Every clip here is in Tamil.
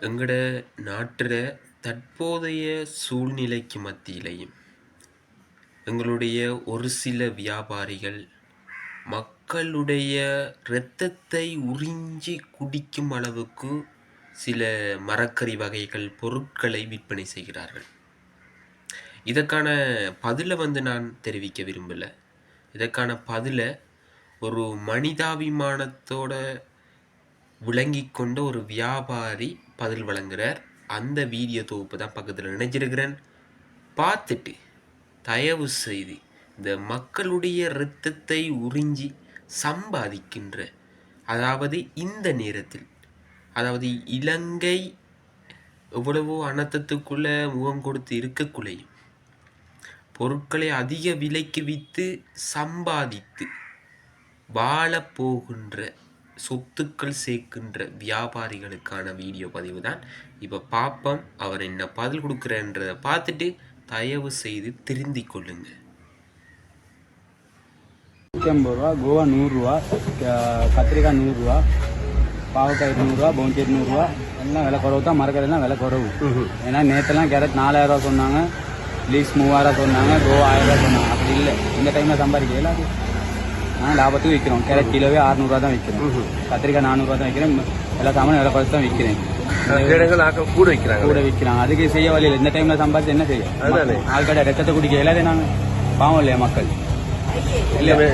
எங்கட நாட்டுல தற்போதைய சூழ்நிலைக்கு மத்தியிலையும் எங்களுடைய ஒரு சில வியாபாரிகள் மக்களுடைய இரத்தத்தை உறிஞ்சி குடிக்கும் அளவுக்கு சில மரக்கறி வகைகள் பொருட்களை விற்பனை செய்கிறார்கள். இதற்கான பதிலை நான் தெரிவிக்க விரும்பல. இதற்கான பதிலை ஒரு மனிதாபிமானத்தோட விளங்கிக் கொண்ட ஒரு வியாபாரி பதில் வழங்குகிறார். அந்த வீடியோ தொகுப்பு தான் பக்கத்தில் நினைச்சிருக்கிறேன். பார்த்துட்டு தயவு செய்து இந்த மக்களுடைய இரத்தத்தை உறிஞ்சி சம்பாதிக்கின்ற, அதாவது இந்த நேரத்தில், அதாவது இலங்கை எவ்வளவோ அனர்த்தத்துக்குள்ள முகம் கொடுத்து இருக்கக்குள்ளேயும் பொருட்களை அதிக விலைக்கு விற்று சம்பாதித்து வாழப்போகின்ற, சொத்துக்கள் சேர்க்கின்ற வியாபாரிகளுக்கான வீடியோ பதிவு தான் இப்போ பார்ப்போம். அவர் என்ன பதில் கொடுக்குறன்றதை பார்த்துட்டு தயவு செய்து திருந்திக் கொள்ளுங்க. 150 ரூபா, கோவா 100 ரூபா, கத்திரிக்காய் 100 ரூபா, பாவக்காய் 200 ரூபா, பவுன்ஸ் 800 ரூபா, எல்லாம் விலை குறவு தான். மரக்கறிலாம் விலை குறவு. ஏன்னா நேற்றெல்லாம் கேரட் 4000 ரூபா சொன்னாங்க, லீஸ் 3000 சொன்னாங்க, கோவா 1000 ரூபா சொன்னாங்க. அப்படி இல்லை, இந்த டைமில் சம்பாதிக்கல. ஆனால் லாபத்துக்கு விற்கிறோம். கேரட் கிலோவே 600 ரூபா தான் விற்கிறேன். கத்திரிக்காய் 400 ரூபா தான் விற்கிறேன். எல்லா சாமானும் விலை குறைச்சி தான் விற்கிறேன். கூட விற்கிறாங்க. அதுக்கு செய்ய வழியில் இந்த டைம்ல சம்பாதிச்சு என்ன செய்யும்? ஆட்களை ரத்தத்தை குடிக்க எல்லாத்தையும் நாங்க பாவம் இல்லையா மக்கள்?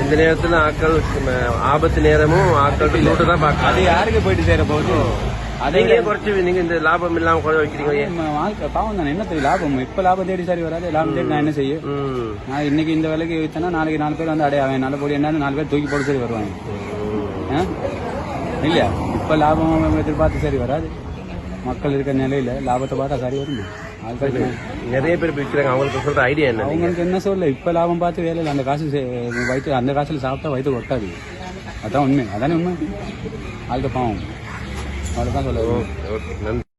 இந்த நேரத்துல ஆட்கள் ஆபத்து நேரமும் ஆட்கள் தான் பார்க்க. அது யாருக்கு போயிட்டு சேர போகுது? அதை குறைச்சு நீங்க இந்த லாபம் இல்லாம குறை வைக்கிறீங்க. பாவம் தானே, என்ன தெரியும் லாபம்? இப்ப லாபம் தேடி சரி வராது. லாபம் தேடி நான் என்ன செய்யும்? நான் இன்னைக்கு இந்த வேலைக்கு வித்தனா நாளைக்கு 4 பேர் வந்து அடையாவேன். நல்ல போடி என்ன 4 பேர் தூக்கி போட்டு சரி வருவாங்க இல்லையா? இப்ப லாபம் எதிர்பார்த்து சரி வராது. மக்கள் இருக்கிற நிலையில லாபத்தை பார்த்தா சரி வருமா? நிறைய பேர் விற்கிறாங்க. அவங்களுக்கு சொல்ற ஐடியா என்ன? அவங்களுக்கு என்ன சொல்ல, இப்ப லாபம் பார்த்து வேலையில் அந்த காசு வயிற்று, அந்த காசுல சாப்பிட்டா வயிற்று ஒட்டாது. அதான் உண்மை. அதானே உண்மை. ஆளுக்கு பாவம். அவ்வளவுதான் சொல்ல. நன்றி.